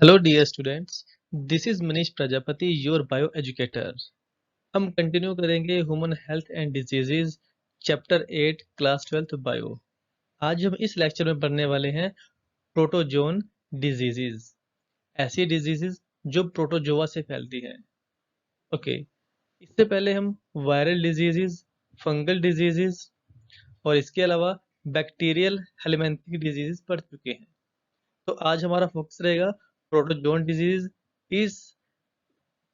Hello dear students, this is Manish Prajapati, your bioeducator. हम continue करेंगे human health and diseases chapter 8 class 12 bio. आज हम इस lecture में पढ़ने वाले हैं प्रोटोजोन डिजीजेज, ऐसी डिजीजेज जो प्रोटोजोआ से फैलती हैं। ओके, इससे पहले हम वायरल डिजीजेज, फंगल डिजीजेज और इसके अलावा बैक्टीरियल हेलमिंथिक डिजीजेज पढ़ चुके हैं। तो आज हमारा फोकस रहेगा प्रोटोजोन डिजीज। इस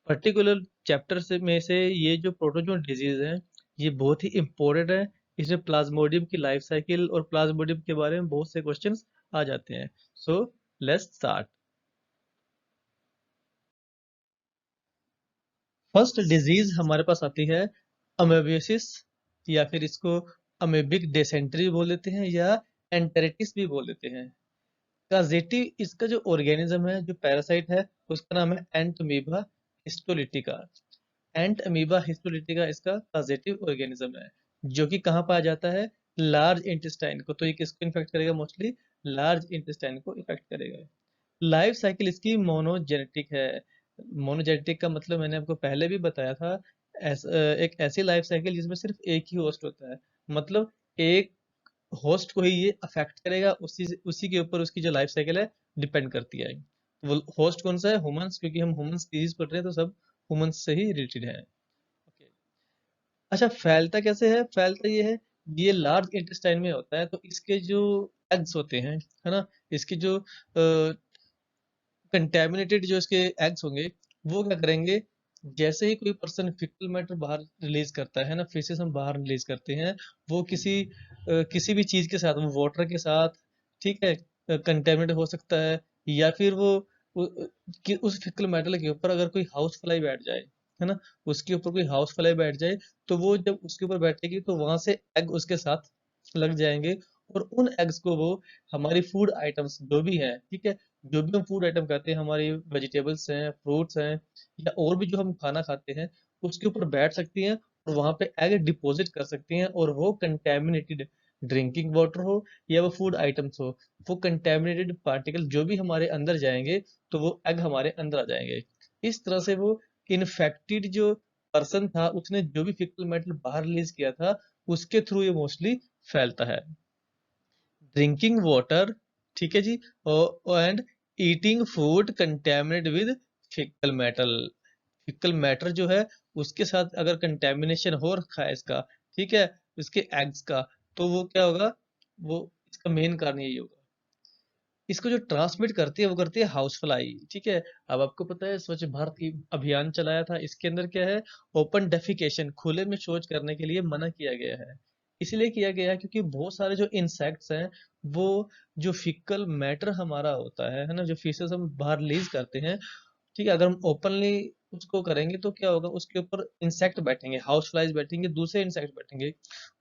पर्टिकुलर चैप्टर से में से ये जो प्रोटोजोन डिजीज है ये बहुत ही इम्पोर्टेंट है। इसमें प्लाज्मोडियम की लाइफ साइकिल और प्लाज्मोडियम के बारे में बहुत से क्वेश्चंस आ जाते हैं। So let's start. First disease हमारे पास आती है अमेबियोसिस, या फिर इसको अमेबिक डिसेंट्री बोल देते हैं या एंटेरिटिस भी बोल देते हैं। काजेटिव इसका जो ऑर्गेनिज्म है, जो पैरासाइट है, उसका नाम है एंटमीबा हिस्टोलिटिका। एंट अमीबा हिस्टोलिटिका इसका पॉजिटिव ऑर्गेनिज्म है, जो कि कहाँ पाया जाता है? लार्ज इंटेस्टाइन को। तो ये किसको इन्फेक्ट करेगा? मोस्टली लार्ज इंटेस्टाइन को इफेक्ट करेगा। लाइफ साइकिल इसकी मोनोजेनेटिक है। मोनोजेनेटिक का मतलब मैंने आपको पहले भी बताया था, एक ऐसी लाइफ साइकिल जिसमें सिर्फ एक ही होस्ट होता है। मतलब एक होस्ट को ही ये अफेक्ट करेगा, उसी के ऊपर उसकी जो लाइफ साइकिल है डिपेंड करती है। वो होस्ट कौन सा है? ह्यूमंस, क्योंकि हम ह्यूमन स्पीसीज पढ़ रहे हैं तो सब ह्यूमंस से ही रिलेटेड है। ओके, अच्छा फैलता कैसे है? फैलता ये है, ये लार्ज इंटेस्टाइन में होता है, तो इसके जो एग्स होते हैं, है ना, इसके जो कंटेमिनेटेड जो इसके एग्स होंगे, वो क्या करेंगे? जैसे ही कोई पर्सन फिकल मैटर बाहर रिलीज करता है ना, फेसेस हम बाहर रिलीज करते हैं, वो किसी भी चीज के साथ, वो वाटर के साथ, ठीक है, कंटेमिनेट हो सकता है। या फिर कि उस फिकल मेटल के ऊपर अगर कोई हाउस फ्लाई बैठ जाए, है ना, उसके ऊपर कोई हाउस फ्लाई बैठ जाए, तो वो जब उसके ऊपर बैठेगी तो वहां से एग उसके साथ लग जाएंगे, और उन एग्स को वो हमारी फूड आइटम्स जो भी है, ठीक है, जो भी हम फूड आइटम खाते हैं, हमारी वेजिटेबल्स हैं, फ्रूट्स हैं, या और भी जो हम खाना खाते हैं, उसके ऊपर बैठ सकती हैं और वहां पे एग डिपॉजिट कर सकती हैं। और वो कंटेमिनेटेड ड्रिंकिंग वाटर हो या वो फूड आइटम्स हो, वो कंटेमिनेटेड पार्टिकल जो भी हमारे अंदर जाएंगे, तो वो एग हमारे अंदर आ जाएंगे। इस तरह से वो इन्फेक्टेड जो पर्सन था, उसने जो भी फिकल मेटल बाहर रिलीज किया था, उसके थ्रू ये मोस्टली फैलता है। ड्रिंकिंग वाटर, ठीक है जी, and eating food contaminate with faecal matter. Faecal matter जो है उसके साथ अगर कंटेमिनेशन हो रखा है इसका, ठीक है, इसके एग्स का, तो वो क्या होगा? वो इसका मेन कारण यही होगा। इसको जो ट्रांसमिट करती है वो करती है हाउस फ्लाई, ठीक है। अब आपको पता है स्वच्छ भारत अभियान चलाया था, इसके अंदर क्या है? ओपन डेफिकेशन, खुले में शौच करने के लिए मना किया गया है। इसलिए किया गया है क्योंकि बहुत सारे जो इंसेक्ट्स हैं, वो जो फिकल मैटर हमारा होता है ना, जो फीसेस हम बाहर रिलीज करते हैं, ठीक है, अगर हम ओपनली उसको करेंगे तो क्या होगा? उसके ऊपर इंसेक्ट बैठेंगे, हाउस फ्लाइज बैठेंगे, दूसरे इंसेक्ट बैठेंगे।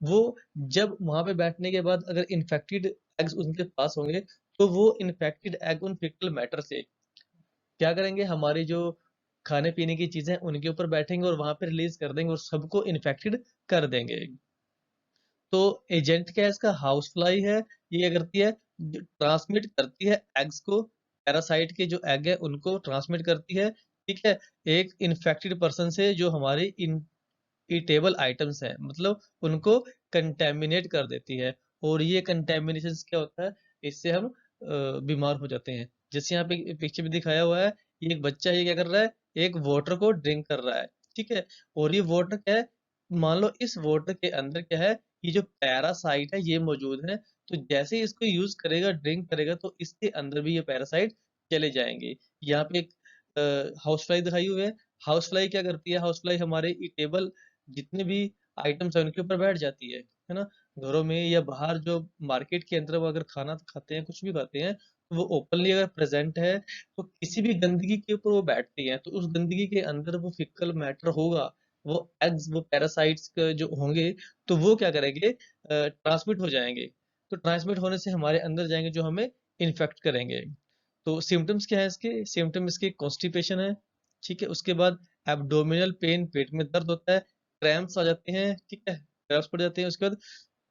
वो जब वहां पे बैठने के बाद अगर इन्फेक्टेड एग्स उनके पास होंगे, तो वो इन्फेक्टेड एग उन फीकल मैटर से क्या करेंगे? हमारी जो खाने पीने की चीजें उनके ऊपर बैठेंगे और वहां पे रिलीज कर देंगे और सबको इन्फेक्टेड कर देंगे। तो एजेंट क्या है इसका? हाउस फ्लाई है। ये क्या करती है? ट्रांसमिट करती है एग्स को, पैरासाइट के जो एग है उनको ट्रांसमिट करती है, ठीक है, एक इन्फेक्टेड पर्सन से जो हमारे ईटेबल आइटम्स हैं, मतलब उनको कंटेमिनेट कर देती है। और ये कंटेमिनेशन क्या होता है? इससे हम बीमार हो जाते हैं। जैसे यहाँ पे पिक्चर में दिखाया हुआ है, ये एक बच्चा, ये क्या कर रहा है? एक वाटर को ड्रिंक कर रहा है, ठीक है। और ये वाटर क्या है? मान लो इस वाटर के अंदर क्या है? ये जो पैरासाइट है ये मौजूद है। तो जैसे ही इसको यूज करेगा, ड्रिंक करेगा, तो इसके अंदर भी ये पैरासाइट चले जाएंगे। यहाँ पे एक हाउस फ्लाई दिखाई हुई है। हाउस फ्लाई क्या करती है? हाउस फ्लाई हमारे ईटेबल जितने भी आइटम्स है उनके ऊपर बैठ जाती है ना। घरों में या बाहर जो मार्केट के अंदर वो अगर खाना खाते हैं, कुछ भी खाते हैं, तो वो ओपनली अगर प्रेजेंट है, तो किसी भी गंदगी के ऊपर वो बैठती है, तो उस गंदगी के अंदर वो फिकल मैटर होगा, वो एग्स, वो पैरासाइट्स जो होंगे, तो वो क्या करेंगे? ट्रांसमिट हो जाएंगे। तो ट्रांसमिट होने से हमारे अंदर जाएंगे, जो हमें इन्फेक्ट करेंगे। तो सिम्टम्स क्या है इसके? सिम्टम इसके कॉन्स्टिपेशन है, ठीक है, उसके बाद एब्डोमिनल पेन, पेट में दर्द होता है, क्रैम्प्स आ जाते हैं, ठीक है, क्रैम्प्स पड़ जाते हैं। उसके बाद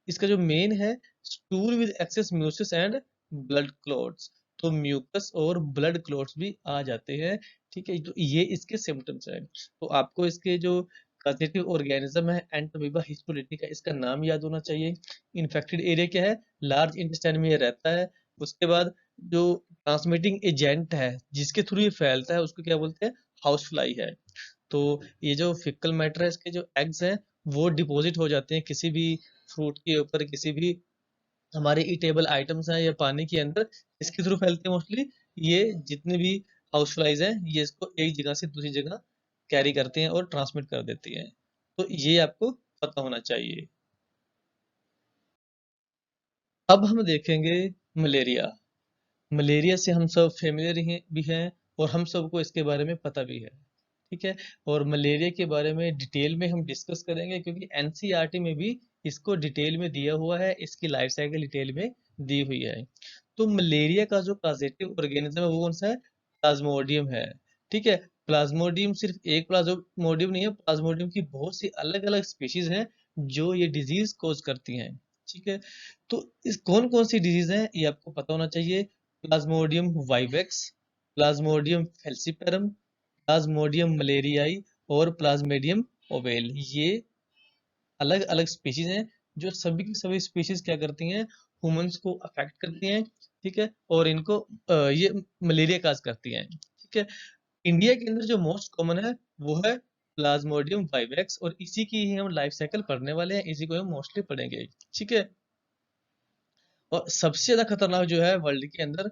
इसका जो मेन है, stool with excess mucus and blood clots. तो म्यूकस और ब्लड क्लॉट्स भी आ जाते हैं। ठीक है, तो ये इसके सिम्टम्स हैं। तो आपको इसके जो कॉजेटिव ऑर्गेनिज्म है एंटोमीबा हिस्टोलिटिका, इसका नाम याद होना चाहिए। इन्फेक्टेड एरिया क्या है, लार्ज इंटेस्टाइन में ये रहता है। उसके बाद जो ट्रांसमिटिंग एजेंट है जिसके थ्रू ये फैलता है उसको क्या बोलते हैं, हाउस फ्लाई है। तो ये जो फिकल मैटर है इसके जो एग्स हैं वो डिपॉजिट हो जाते हैं किसी भी फ्रूट के ऊपर, किसी भी हमारे ईटेबल आइटम्स हैं या पानी के अंदर, इसके थ्रू फैलते हैं मोस्टली। ये जितने भी हाउस फ्लाइज हैं ये इसको एक जगह से दूसरी जगह कैरी करते हैं और ट्रांसमिट कर देती हैं। तो ये आपको पता होना चाहिए। अब हम देखेंगे मलेरिया। मलेरिया से हम सब फेमिलियर भी हैं और हम सबको इसके बारे में पता भी है। ठीक है, और मलेरिया के बारे में डिटेल में हम डिस्कस करेंगे क्योंकि एनसीईआरटी में भी इसको डिटेल में दिया हुआ है, इसकी लाइफ साइकिल डिटेल में दी हुई है। तो मलेरिया का जो पॉजिटिव ऑर्गेनिज्म है वो कौन सा है, प्लाज्मोडियम है। ठीक है, प्लाज्मोडियम सिर्फ एक प्लाज्मोडियम नहीं है, प्लाज्मोडियम की बहुत सी अलग अलग स्पीशीज हैं जो ये डिजीज कोज करती हैं। ठीक है, तो इस कौन कौन सी डिजीज हैं ये आपको पता होना चाहिए। Plasmodium vivax, Plasmodium falciparum, Plasmodium malariae और प्लाज्मेडियम ओवेल, ये अलग अलग स्पीशीज हैं जो सभी की सभी स्पीशीज क्या करती हैं, ह्यूमंस को अफेक्ट करती हैं। ठीक है, और इनको ये मलेरिया काज करती हैं। ठीक है, इंडिया के अंदर जो मोस्ट कॉमन है वो है प्लाज्मोडियम वाइवेक्स और इसी की ही हम लाइफ साइकिल पढ़ने वाले हैं, इसी को हम मोस्टली पढ़ेंगे। ठीक है, और सबसे ज्यादा खतरनाक जो है वर्ल्ड के अंदर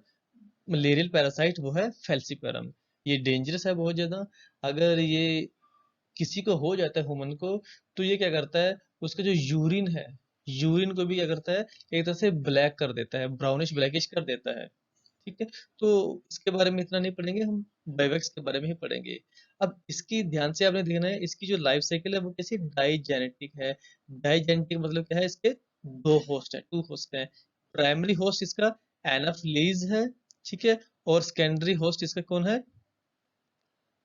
मलेरियल पैरासाइट वो है फेल्सीपेरम। ये डेंजरस है बहुत ज्यादा। अगर ये किसी को हो जाता है ह्यूमन को, तो ये क्या करता है, उसका जो यूरिन है, यूरिन को भी क्या करता है, एक तरह से ब्लैक कर देता है, ब्राउनिश ब्लैकिश कर देता है। ठीक है, तो इसके बारे में इतना नहीं पढ़ेंगे हम, बाइवेक्स के बारे में ही पढ़ेंगे। अब इसकी ध्यान से आपने देखना है, इसकी जो लाइफ साइकिल है वो कैसी डाइजेनेटिक है। डाइजेनेटिक मतलब क्या है, इसके दो होस्ट है, टू होस्ट है। प्राइमरी होस्ट इसका एनाफिलीज है। ठीक है, और सेकेंडरी होस्ट इसका कौन है,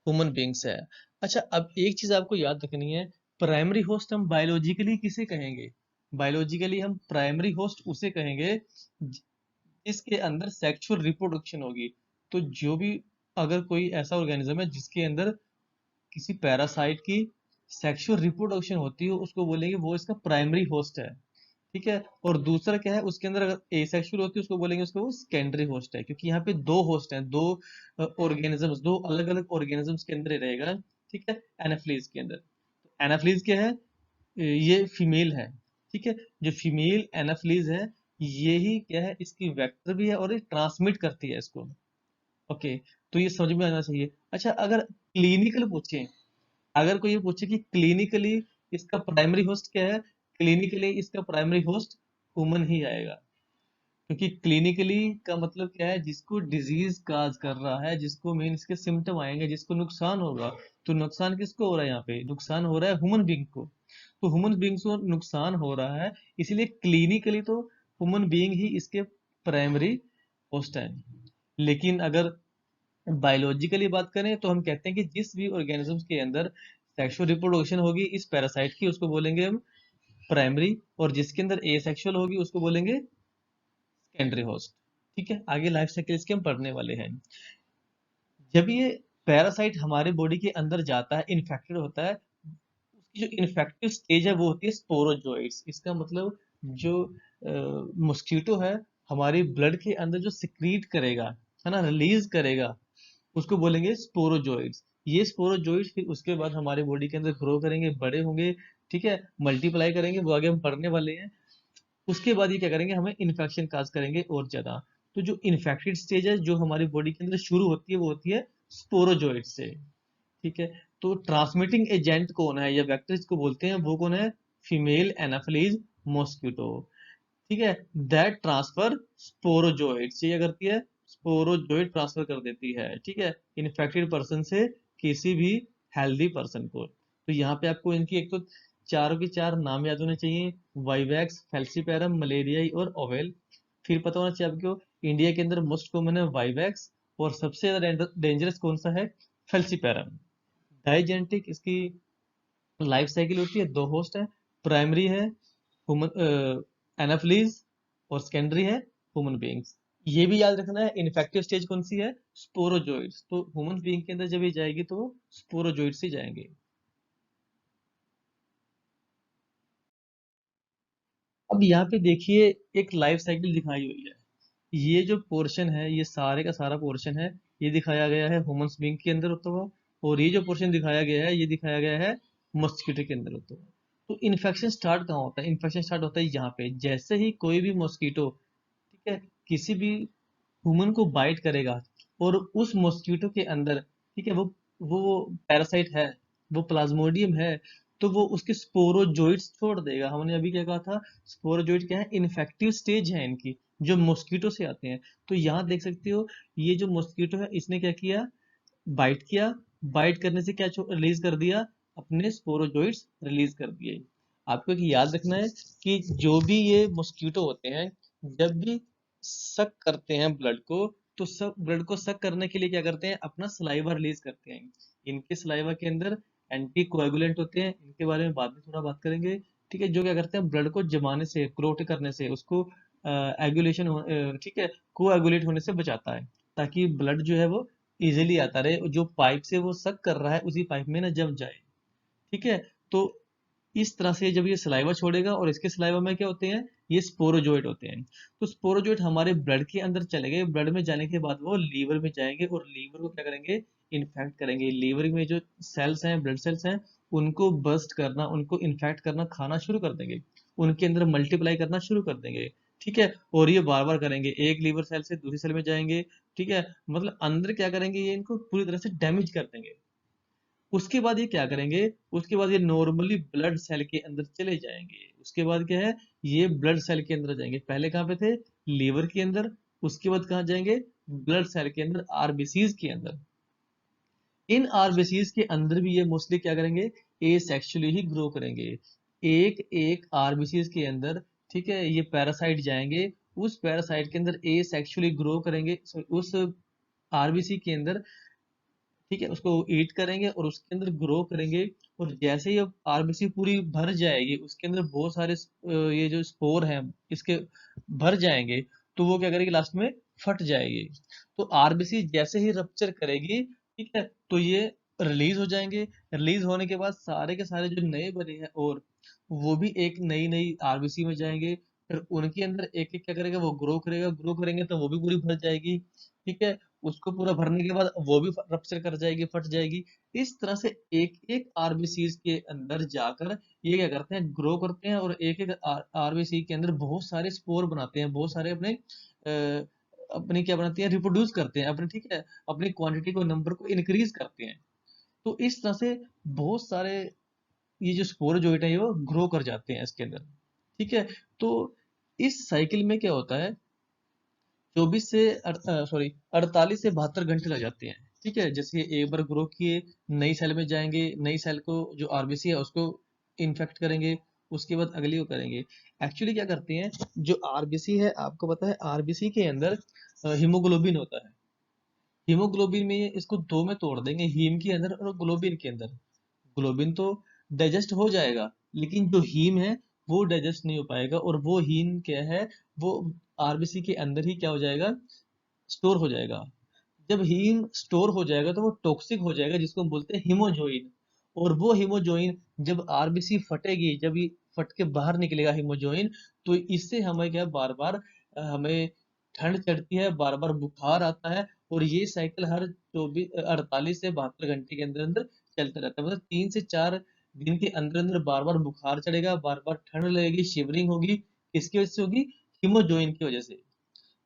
ह्यूमन बींग्स है। अच्छा, अब एक चीज आपको याद रखनी है, प्राइमरी होस्ट हम बायोलॉजिकली किसे कहेंगे, बायोलॉजिकली हम प्राइमरी होस्ट उसे कहेंगे जिसके अंदर सेक्सुअल रिप्रोडक्शन होगी। तो जो भी, अगर कोई ऐसा ऑर्गेनिज्म है जिसके अंदर किसी पैरासाइट की सेक्सुअल रिप्रोडक्शन होती है उसको बोलेंगे वो इसका प्राइमरी होस्ट है। ठीक है, और दूसरा क्या है, उसके अंदर अगर एसेक्सुअल होती है उसको बोलेंगे उसको वो सेकेंडरी होस्ट है, क्योंकि यहाँ पे दो होस्ट हैं, दो ऑर्गेनिजम्स, दो अलग अलग ऑर्गेनिजम्स के अंदर ही रहेगा। ठीक है, एनाफ्लीज के अंदर, एनाफ्लीज क्या है, ये फीमेल है। ठीक है, जो फीमेल एनाफ्लीज है ये ही क्या है, इसकी वेक्टर भी है और ये ट्रांसमिट करती है इसको। ओके, तो ये समझ में आना चाहिए। अच्छा, अगर क्लिनिकल पूछे, अगर कोई ये पूछे कि क्लिनिकली इसका प्राइमरी होस्ट क्या है, क्लिनिकली इसका प्राइमरी होस्ट ह्यूमन ही आएगा। क्योंकि क्लिनिकली का मतलब क्या है, जिसको डिजीज काज कर रहा है, जिसको मेन इसके सिम्टम आएंगे, जिसको नुकसान होगा। तो नुकसान किसको हो रहा है, यहाँ पे नुकसान हो रहा है ह्यूमन बींग को। तो ह्यूमन बींग्स को नुकसान हो रहा है, इसलिए क्लिनिकली तो ह्यूमन बींग ही इसके प्राइमरी होस्ट है। लेकिन अगर बायोलॉजिकली बात करें तो हम कहते हैं कि जिस भी ऑर्गेनिज्म के अंदर सेक्सुअल रिप्रोडक्शन होगी इस पैरासाइट की, उसको बोलेंगे हम प्राइमरी, और जिसके अंदर एसेक्सुअल होगी उसको बोलेंगे सेकेंडरी होस्ट। ठीक है, आगे लाइफ साइकिल इसके हम पढ़ने वाले हैं। जब ये पैरासाइट हमारे बॉडी के अंदर जाता है, इन्फेक्टेड होता है, उसकी जो इन्फेक्टिव स्टेज है वो होती है स्पोरोजोइट्स। इसका मतलब जो मॉस्किटो है हमारी ब्लड के अंदर जो सिक्रीट करेगा, है ना, रिलीज करेगा, उसको बोलेंगे स्पोरोजोइट्स। ये स्पोरोजोइट्स फिर उसके बाद हमारे बॉडी के अंदर ग्रो करेंगे, बड़े होंगे। ठीक है, मल्टीप्लाई करेंगे, वो आगे हम पढ़ने वाले हैं। उसके बाद ये क्या करेंगे, हमें इन्फेक्शन काज करेंगे और ज्यादा। तो जो इन्फेक्टेड स्टेज है जो हमारी बॉडी के अंदर शुरू होती है वो होती है स्पोरोजोइट से। ठीक है, तो ट्रांसमिटिंग एजेंट कौन है या वेक्टर इसको बोलते हैं, वो कौन है, फीमेल एनाफिलीज मॉस्किटो। ठीक है, दैट ट्रांसफर स्पोरोजोइट से क्या करती है, स्पोरोजोइट ट्रांसफर कर देती है। ठीक है, इन्फेक्टेड पर्सन से किसी भी हेल्दी पर्सन को। तो यहाँ पे आपको इनकी एक तो चारों के चार नाम याद होने चाहिए, वाइवैक्स, फेल्सीपेरम, मलेरियाई और ओवेल। फिर पता होना चाहिए आपको इंडिया के अंदर मोस्ट कॉमन है वाइवैक्स, और सबसे ज्यादा डेंजरस कौन सा है, फेल्सीपेरम। डाइजेनेटिक इसकी लाइफ साइकिल होती है, दो होस्ट है, प्राइमरी है ह्यूमन एनाफिलीज और सेकेंडरी है ह्यूमन बीइंग्स। ये भी याद रखना है, इन्फेक्टिव स्टेज कौन सी है? स्पोरोजोइट्स। तो ह्यूमन बीइंग के अंदर जब ये जाएगी तो वो स्पोरोजोइट्स ही जाएंगे। अब यहाँ पे देखिए, एक लाइफ साइकिल दिखाई हुई है। ये जो पोर्शन है, ये सारे का सारा पोर्शन है, ये दिखाया गया है ह्यूमंस बीइंग के अंदर होता हुआ। और ये जो पोर्शन दिखाया गया है, ये दिखाया गया है मॉस्किटो के अंदर होता हुआ। तो इन्फेक्शन स्टार्ट कहाँ होता है? इन्फेक्शन स्टार्ट होता है यहाँ पे, जैसे ही कोई भी मॉस्किटो, ठीक है, किसी भी ह्यूमन को बाइट करेगा, और उस मॉस्किटो के अंदर, ठीक है, वो पैरासाइट है, वो प्लाज्मोडियम है, तो वो उसके स्पोरोजोइट्स छोड़ देगा। हमने अभी क्या कहा था? स्पोरोजोइट क्या है? इन्फेक्टिव स्टेज है इनकी, जो मॉस्किटो से आते हैं। तो यहाँ देख सकते हो, ये जो मॉस्किटो है, इसने क्या किया? बाइट किया। बाइट करने से क्या रिलीज कर दिया? अपने स्पोरोजोइट्स रिलीज कर दिए। आपको एक याद रखना है कि जो भी ये मॉस्किटो होते हैं, जब भी सक करते हैं ब्लड को, तो सब ब्लड को सक करने के लिए क्या करते हैं? अपना सलाइवा रिलीज करते हैं। इनके सलाइवा के अंदर एंटी कोएगुलेंट होते हैं, इनके बारे में बाद में थोड़ा बात करेंगे। ठीक है, जो क्या करते हैं? ब्लड को जमाने से, क्लोट करने से, उसको एगुलेशन, ठीक है, कोएगुलेट होने से बचाता है, ताकि ब्लड जो है वो इजीली आता रहे, जो पाइप से वो सक कर रहा है उसी पाइप में ना जम जाए। ठीक है। तो इस तरह से जब ये सलाइवा छोड़ेगा, और इसके सलाइवा में क्या होते हैं? ये स्पोरोजोइट होते हैं। तो स्पोरोजोइट हमारे ब्लड के अंदर चले गए, ब्लड में जाने के बाद वो लीवर में जाएंगे, और लीवर को क्या करेंगे? इन्फेक्ट करेंगे। लीवर में जो सेल्स हैं, ब्लड सेल्स हैं, उनको बस्ट करना, उनको इन्फेक्ट करना, खाना शुरू कर देंगे, उनके अंदर मल्टीप्लाई करना शुरू कर देंगे। ठीक है। और ये बार बार करेंगे, एक लीवर सेल से दूसरी सेल में जाएंगे। ठीक है, मतलब अंदर क्या करेंगे? ये इनको पूरी तरह से डैमेज कर देंगे। उसके बाद ये क्या करेंगे? उसके बाद ये नॉर्मली ब्लड सेल के अंदर चले जाएंगे। उसके बाद क्या है? ये ब्लड सेल के अंदर जाएंगे। पहले कहाँ पे थे? लीवर के अंदर। उसके बाद कहाँ जाएंगे? ब्लड सेल के अंदर, आरबीसीज के अंदर। इन आरबीसीज के अंदर भी ये मोस्टली क्या करेंगे? ए सेक्सुअली ही ग्रो करेंगे। एक एक आरबीसीज के अंदर, ठीक है, ये पैरासाइट जाएंगे। उस पैरासाइट के अंदर ए सेक्सुअली ग्रो करेंगे, उस आरबीसी के अंदर, ठीक है, उसको ईट करेंगे और उसके अंदर ग्रो करेंगे। और जैसे ही आरबीसी पूरी भर जाएगी, उसके अंदर बहुत सारे ये जो स्पोर हैं, इसके भर जाएंगे, तो वो क्या करेगी? लास्ट में फट जाएगी। तो आरबीसी जैसे ही रप्चर करेगी, ठीक है, तो ये रिलीज हो जाएंगे। रिलीज होने के बाद सारे के सारे जो नए बने हैं, और वो भी एक नई नई आरबीसी में जाएंगे। फिर उनके अंदर एक एक क्या करेगा? वो ग्रो करेगा, ग्रो करेंगे तो वो भी पूरी भर जाएगी। ठीक है। उसको पूरा भरने के बाद वो भी रप्चर कर जाएगी, फट जाएगी। इस तरह से एक एक आरबीसी के अंदर जाकर ये क्या करते हैं? ग्रो करते हैं, और एक एक आरबीसी के अंदर बहुत सारे स्पोर बनाते हैं, बहुत सारे अपने अपनी क्या बनाती है? रिप्रोड्यूस करते हैं अपने, ठीक है, अपनी क्वांटिटी को, नंबर को इंक्रीज करते हैं। तो इस तरह से बहुत सारे ये जो स्पोर जो है वो ग्रो कर जाते हैं इसके अंदर। ठीक है। तो इस साइकिल में क्या होता है? 48 से 72 घंटे लग जाते हैं। ठीक है, जैसे एक बार ग्रो किए, नई सेल में जाएंगे, नई सेल को, जो आरबीसी है उसको इन्फेक्ट करेंगे, उसके बाद अगली को करेंगे। एक्चुअली क्या करते हैं? जो आरबीसी है, आपको पता है आरबीसी के अंदर हीमोग्लोबिन होता है। हीमोग्लोबिन में ये इसको दो में तोड़ देंगे, हीम के अंदर और ग्लोबिन के अंदर। ग्लोबिन तो डाइजेस्ट हो जाएगा, लेकिन जो हीम है वो डाइजेस्ट नहीं हो पाएगा। और वो हीम क्या है? वो आरबीसी के अंदर ही क्या हो जाएगा? स्टोर हो जाएगा। जब हीम स्टोर हो जाएगा तो वो टॉक्सिक हो जाएगा, जिसको हम बोलते हैं हीमोजोइन। और वो हीमोजोइन जब आरबीसी फटेगी, जब ये फट के बाहर निकलेगा हीमोजोइन, तो इससे हमें क्या, बार बार हमें ठंड चढ़ती है, बार बार बुखार आता है। और ये साइकिल हर 48 से 72 घंटे के अंदर अंदर चलता रहता है। मतलब 3 से 4 दिन के अंदर अंदर बार बार बुखार चढ़ेगा, बार बार ठंड लगेगी, शिवरिंग होगी। किसकी वजह से होगी? हीमोजोइन की वजह से।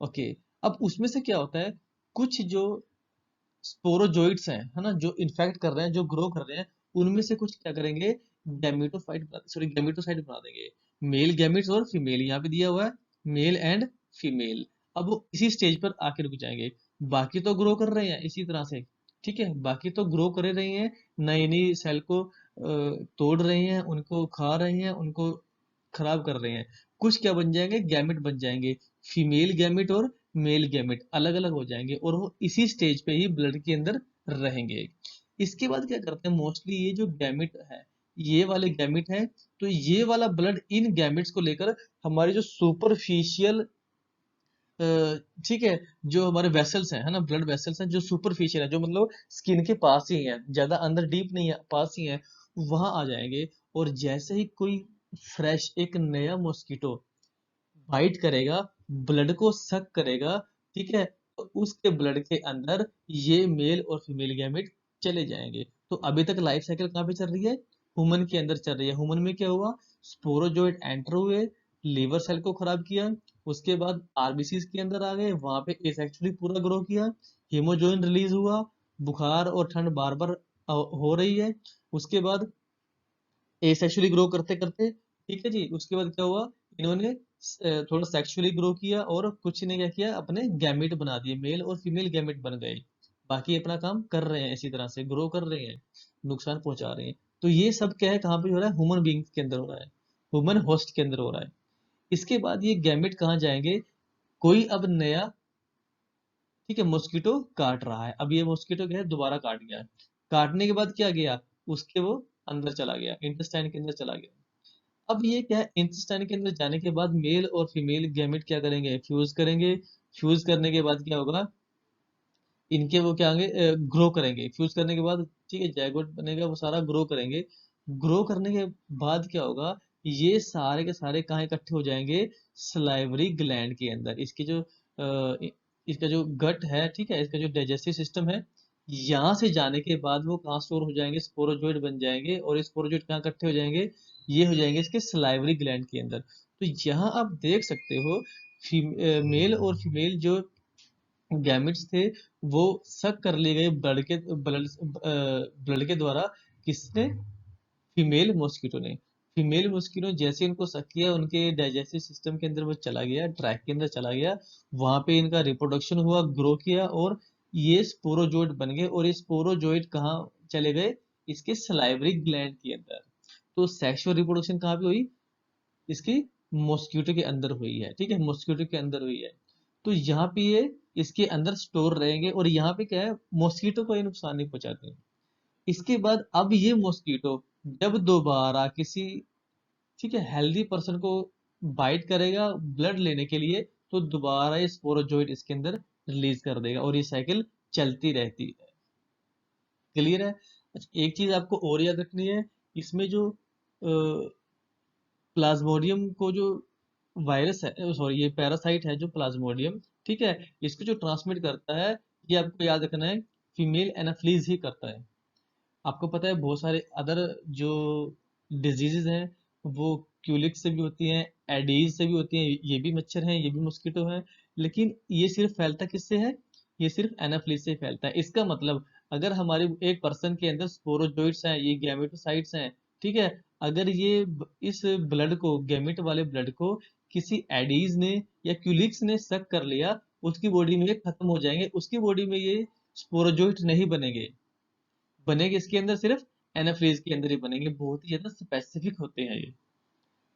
ओके। अब उसमें से क्या होता है? कुछ जो स्पोरोजोइट्स हैं, है ना, जो इन्फेक्ट कर रहे हैं, जो ग्रो कर रहे हैं, उनमें से कुछ क्या करेंगे? गैमेटोसाइट बना देंगे। मेल गैमेट्स और फीमेल, यहाँ पे दिया हुआ है मेल एंड फीमेल। अब वो इसी स्टेज पर आके रुक जाएंगे। बाकी तो ग्रो कर रहे हैं इसी तरह से। ठीक है, बाकी तो ग्रो कर रहे हैं, नई नई सेल को तोड़ रहे हैं, उनको खा रहे हैं, उनको खराब कर रहे हैं। कुछ क्या बन जाएंगे? गैमेट बन जाएंगे। फीमेल गैमेट और मेल गैमेट अलग अलग हो जाएंगे, और वो इसी स्टेज पे ही ब्लड के अंदर रहेंगे। इसके बाद क्या करते हैं? मोस्टली ये जो गैमेट है, ये वाले गैमेट है, तो ये वाला ब्लड इन गैमेट्स को लेकर हमारी जो सुपरफिशियल ठीक है, जो हमारे वेसल्स हैं, है ना, ब्लड वेसल्स हैं जो सुपरफिशियल है, जो मतलब स्किन के पास ही है, ज्यादा अंदर डीप नहीं है, पास ही है, वहां आ जाएंगे। और जैसे ही कोई फ्रेश एक नया मॉस्किटो बाइट करेगा, ब्लड को सक करेगा, ठीक है, तो उसके ब्लड के अंदर ये मेल और फीमेल गैमेट चले जाएंगे। तो अभी तक लाइफ साइकिल कहाँ पे चल रही है? ह्यूमन के अंदर चल रही है। ह्यूमन में क्या हुआ? स्पोरोजोइट एंटर हुए, लीवर सेल को खराब किया, उसके बाद आरबीसीज के अंदर आ गए, वहां पे एसेक्सुअली पूरा ग्रो किया, हीमोजोइन रिलीज हुआ, बुखार और ठंड बार बार हो रही है, उसके बाद एसेक्सुअली ग्रो करते करते, ठीक है जी, उसके बाद क्या हुआ? इन्होंने थोड़ा सेक्सुअली ग्रो किया और कुछ ने क्या किया, अपने गैमेट बना दिए, मेल और फीमेल गैमेट बन गए। बाकी अपना काम कर रहे हैं, इसी तरह से ग्रो कर रहे हैं, नुकसान पहुंचा रहे हैं। तो ये सब क्या है, कहाँ पे हो रहा है? ह्यूमन बींग के अंदर हो रहा है, ह्यूमन होस्ट के अंदर हो रहा है। इसके बाद ये गैमेट कहाँ जाएंगे? कोई अब नया, ठीक है, मॉस्किटो काट रहा है, अब ये मॉस्किटो क्या है, दोबारा काट गया। काटने के बाद क्या गया? उसके वो अंदर चला गया, इंटेस्टाइन के अंदर चला गया। अब ये क्या है, इंटेस्टाइन के अंदर जाने के बाद मेल और फीमेल गैमेट क्या करेंगे? फ्यूज करेंगे। फ्यूज करने के बाद क्या होगा? इनके वो क्या होंगे? ग्रो करेंगे। फ्यूज करने के बाद, ठीक है, जायगोट बनेगा, वो सारा ग्रो करेंगे। ग्रो करने के बाद क्या होगा? ये सारे के सारे कहाँ इकट्ठे हो जाएंगे? सलाइवरी ग्लैंड के अंदर। इसकी जो इसका जो गट है, ठीक है, इसका जो डाइजेस्टिव सिस्टम है, यहाँ से जाने के बाद वो कहाँ स्टोर हो जाएंगे? स्पोरोजोइड बन जाएंगे, और ये स्पोरोजोइड कहाँ इकट्ठे हो जाएंगे? ये हो जाएंगे इसके सलाइवरी ग्लैंड के अंदर। तो यहाँ आप देख सकते हो, मेल और फीमेल जो गैमेट्स थे, वो सक कर लिए गए ब्लड के द्वारा। किसने? फीमेल मॉस्किटो ने। फीमेल मॉस्किटो जैसे इनको सक किया, उनके डाइजेस्टिव सिस्टम के अंदर वो चला गया, ट्रैक के अंदर चला गया, वहां पे इनका रिप्रोडक्शन हुआ, ग्रो किया, और ये स्पोरोजोइट बन गए। और ये स्पोरोजोइट कहाँ चले गए? इसके सलाइवरी ग्लैंड के अंदर। तो सेक्सुअल रिप्रोडक्शन कहाँ पे हुई? इसकी मॉस्किटो के अंदर हुई है, ठीक है, मॉस्किटो के अंदर हुई है। तो यहाँ पे ये इसके अंदर स्टोर रहेंगे, और यहाँ पे क्या है, मॉस्किटो को ये नुकसान नहीं पहुंचाते। इसके बाद अब ये मॉस्किटो जब दोबारा किसी, ठीक है, हेल्दी पर्सन को बाइट करेगा ब्लड लेने के लिए, तो दोबारा ये स्पोरोजोइट इसके अंदर रिलीज कर देगा, और ये साइकिल चलती रहती है। क्लियर है? अच्छा, एक चीज आपको और याद रखनी है, इसमें जो प्लाज्मोडियम को जो वायरस है, सॉरी, ये पैरासाइट है जो प्लाज्मोडियम, ठीक है, इसको जो ट्रांसमिट करता है, ये आपको याद रखना है, फीमेल एनाफ्लीज ही करता है। आपको पता है बहुत सारे अदर जो डिजीजेज हैं, वो क्यूलिक से भी होती हैं, एडीज से भी होती हैं, ये भी मच्छर हैं, ये भी मॉस्किटो हैं। लेकिन ये सिर्फ फैलता किससे है? ये सिर्फ एनाफ्लीज से ही फैलता है। इसका मतलब, अगर हमारे एक पर्सन के अंदर स्पोरोजोइट्स हैं, ये गैमेटोसाइट्स हैं, ठीक है, अगर ये इस ब्लड को, गैमेट वाले ब्लड को, किसी एडीज ने या क्यूलिक्स ने सक कर लिया, उसकी बॉडी में ये खत्म हो जाएंगे, उसकी बॉडी में ये स्पोरोजोइट नहीं बनेंगे। बनेंगे इसके अंदर सिर्फ एनाफ्रीज के अंदर ही बनेंगे, बहुत ही ज्यादा स्पेसिफिक होते हैं ये,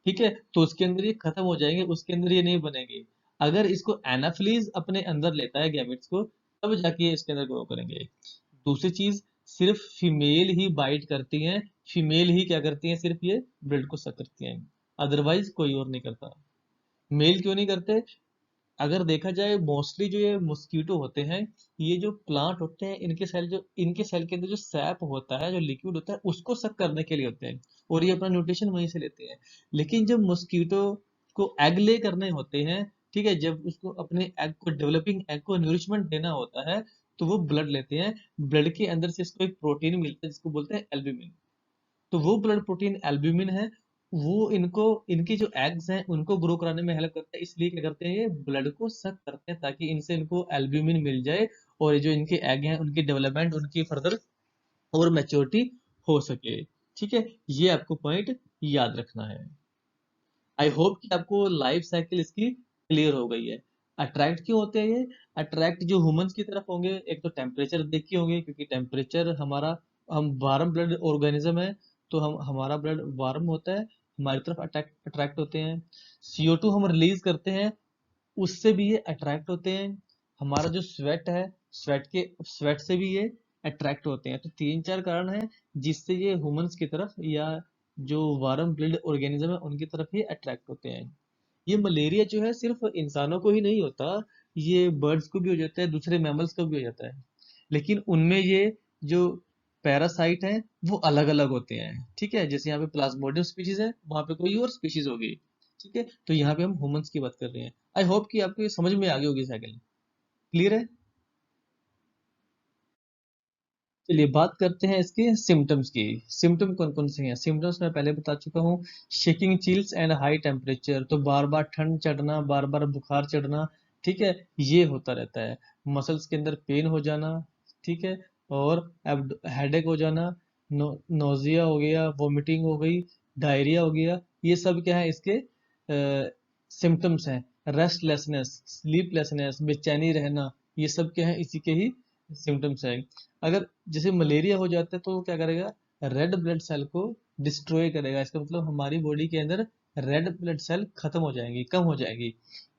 ठीक है, तो उसके अंदर ये खत्म हो जाएंगे, उसके अंदर ये नहीं बनेंगे। अगर इसको एनाफ्रीज अपने अंदर लेता है गैमेट्स को, तब जाके ये इसके अंदर ग्रो करेंगे। दूसरी चीज, सिर्फ फीमेल ही बाइट करती हैं, फीमेल ही क्या करती हैं, सिर्फ ये ब्लड को सक करती हैं, अदरवाइज कोई और नहीं करता। मेल क्यों नहीं करते? अगर देखा जाए, मोस्टली जो ये मॉस्किटो होते हैं, ये जो प्लांट होते हैं, इनके सेल के अंदर जो सैप होता है, जो लिक्विड होता है, उसको सक करने के लिए होते हैं, और ये अपना न्यूट्रिशन वहीं से लेते हैं। लेकिन जब मॉस्किटो को एग ले करने होते हैं, ठीक है, जब उसको अपने एग को, डेवलपिंग एग को नरिशमेंट देना होता है, तो वो ब्लड लेते हैं। ब्लड के अंदर से इसको एक प्रोटीन मिलता है, जिसको बोलते हैं एल्ब्यूमिन। तो वो ब्लड प्रोटीन एल्ब्यूमिन है, वो इनको, इनकी जो एग्स हैं, उनको ग्रो कराने में हेल्प करता है। इसलिए क्या करते हैं, ये ब्लड को सक करते हैं, ताकि इनसे इनको एल्ब्यूमिन मिल जाए, और ये जो इनके एग हैं, उनकी डेवलपमेंट, उनकी फर्दर और मैच्योरिटी हो सके। ठीक है, ये आपको पॉइंट याद रखना है। आई होप कि आपको लाइफ साइकिल इसकी क्लियर हो गई है। अट्रैक्ट क्यों होते हैं ये? अट्रैक्ट जो ह्यूमंस की तरफ होंगे, एक तो टेम्परेचर देख के होंगे, क्योंकि टेम्परेचर हमारा, हम वार्म ब्लड ऑर्गेनिज्म है, तो हम, हमारा ब्लड वार्म होता है, हमारी तरफ अट्रैक्ट अट्रैक्ट होते हैं। CO2 हम रिलीज करते हैं, उससे भी ये अट्रैक्ट होते हैं। हमारा जो स्वेट है, स्वेट से भी ये अट्रैक्ट होते हैं। तो तीन चार कारण है जिससे ये ह्यूमंस की तरफ, या जो वार्म ब्लड ऑर्गेनिज्म है, उनकी तरफ ये अट्रैक्ट होते हैं। ये मलेरिया जो है सिर्फ इंसानों को ही नहीं होता, ये बर्ड्स को भी हो जाता है, दूसरे मैमल्स को भी हो जाता है। लेकिन उनमें ये जो पैरासाइट हैं वो अलग अलग होते हैं, ठीक है। जैसे यहाँ पे प्लाज्मोडियम स्पीशीज है, वहां पे कोई और स्पीशीज होगी, ठीक है। तो यहाँ पे हम ह्यूमंस की बात कर रहे हैं। आई होप कि आपको ये समझ में आ गई होगी साइकिल, क्लियर है। चलिए बात करते हैं इसके सिम्टम्स की। सिम्टम कौन कौन से हैं? सिम्टम्स मैं पहले बता चुका हूँ। Shaking, chills and high temperature, तो बार बार ठंड चढ़ना, बार बार बुखार चढ़ना, ठीक है, ये होता रहता है। मसल्स के अंदर पेन हो जाना, ठीक है, और हेडेक हो जाना, नोजिया हो गया, वोमिटिंग हो गई, डायरिया हो गया, ये सब क्या है इसके सिम्टम्स हैं। रेस्टलेसनेस, स्लीपलेसनेस, बेचैनी रहना, ये सब क्या है इसी के ही सिम्टम्स है। अगर जैसे मलेरिया हो जाता है तो वो क्या करेगा, रेड ब्लड सेल को डिस्ट्रॉय करेगा। इसका मतलब हमारी बॉडी के अंदर रेड ब्लड सेल खत्म हो जाएंगी, कम हो जाएगी।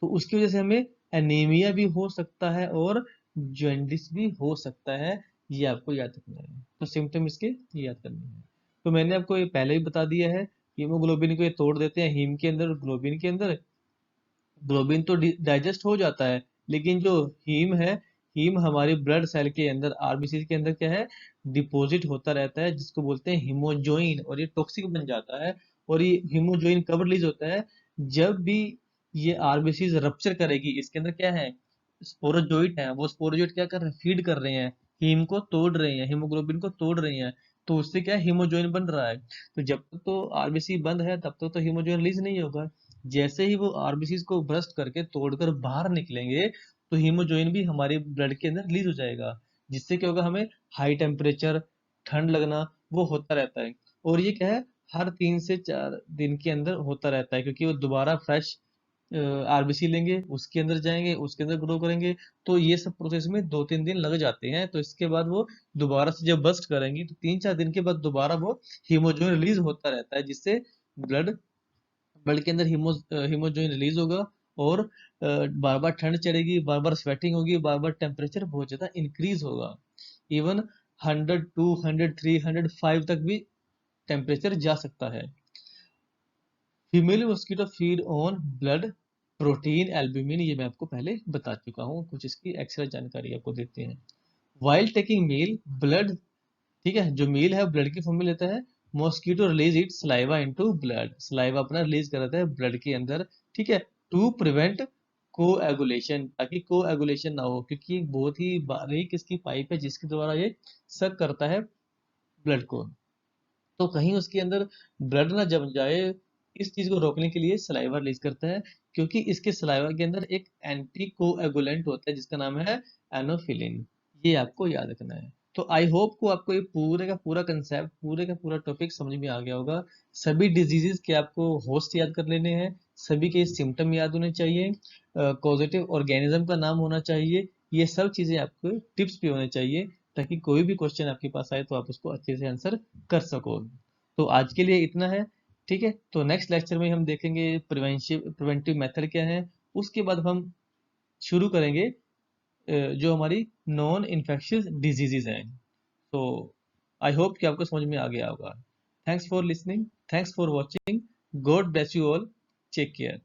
तो उसकी वजह से हमें एनीमिया भी हो सकता है और जॉन्डिस भी हो सकता है। ये आपको याद रखना है, तो सिम्टम इसके ये याद करने हैं। तो मैंने आपको ये पहले ही बता दिया है, हीमोग्लोबिन को ये तोड़ देते हैं हीम के अंदर, ग्लोबिन के अंदर। ग्लोबिन तो डाइजेस्ट हो जाता है, लेकिन जो हीम है, हीम हमारी ब्लड सेल के अंदर, आरबीसी के अंदर क्या है, डिपॉजिट होता रहता है, जिसको बोलते हैं हीमोजोइन, और ये टॉक्सिक बन जाता है। और ये हीमोजोइन कब रिलीज होता है, जब भी ये आरबीसी रप्चर करेगी, इसके अंदर क्या है, स्पोरोजोइट है, वो स्पोरोजोइट क्या कर रहे हैं, फीड कर रहे हैं, हीम को तोड़ रहे हैं, हीमोग्लोबिन को तोड़ रहे हैं। तो उससे क्या है, हीमोजोइन बन रहा है। तो जब तक तो आरबीसी बंद है तब तक तो हीमोजोइन रिलीज नहीं होगा। जैसे ही वो आरबीसी को ब्रस्ट करके तोड़कर बाहर निकलेंगे, तो हीमोजोइन भी हमारे ब्लड के अंदर रिलीज हो जाएगा, जिससे क्या होगा, हमें हाई टेम्परेचर, ठंड लगना, वो होता रहता है। और ये क्या है, हर 3 से 4 दिन के अंदर होता रहता है, क्योंकि वो दोबारा फ्रेश आरबीसी लेंगे, उसके अंदर जाएंगे, उसके अंदर ग्रो करेंगे। तो ये सब प्रोसेस में 2-3 दिन लग जाते हैं। तो इसके बाद वो दोबारा से जब बस्ट करेंगी, तो 3-4 दिन के बाद दोबारा वो हीमोजोइन रिलीज होता रहता है, जिससे ब्लड ब्लड के अंदर हीमोजोइन रिलीज होगा। और बार बार ठंड चढ़ेगी, बार बार स्वेटिंग होगी, बार बार टेम्परेचर बहुत ज्यादा इंक्रीज होगा। इवन 100, 200, 300, 5 तक भी टेम्परेचर जा सकता है। Female mosquito feed on blood protein albumin, ये मैं आपको पहले बता चुका हूँ। कुछ इसकी एक्स्ट्रा जानकारी आपको देते हैं। वाइल टेकिंग मील ब्लड, ठीक है, जो मील है ब्लड की फॉर्म में लेता है। Mosquito release it saliva into blood, saliva अपना रिलीज कराता है ब्लड के अंदर, ठीक है, टू प्रिवेंट कोएगुलेशन, ताकि कोएगुलेशन ना हो, क्योंकि एक बहुत ही बारीक इसकी पाइप है जिसके द्वारा ये सक करता है ब्लड को। तो कहीं उसके अंदर ब्लड ना जम जाए, इस चीज को रोकने के लिए सलाइवा रिलीज करता है। क्योंकि इसके सलाइवा के अंदर एक एंटी कोएगुलेंट होता है जिसका नाम है एनोफिलिन। ये आपको याद रखना है। तो आई होप को आपको ये पूरे का पूरा कंसेप्ट, पूरे का पूरा टॉपिक समझ में आ गया होगा। सभी डिजीजेस के आपको होस्ट याद कर लेने हैं, सभी के सिम्टम याद होने चाहिए, कॉजेटिव ऑर्गेनिज्म का नाम होना चाहिए, ये सब चीजें आपको टिप्स पे होने चाहिए, ताकि कोई भी क्वेश्चन आपके पास आए तो आप उसको अच्छे से आंसर कर सको। तो आज के लिए इतना है, ठीक है। तो नेक्स्ट लेक्चर में हम देखेंगे प्रिवेंटिव मेथड क्या है। उसके बाद हम शुरू करेंगे जो हमारी नॉन इन्फेक्शियस डिजीजेज हैं। तो आई होप कि आपको समझ में आ गया होगा। Thanks for listening, thanks for watching, God bless you all, take care.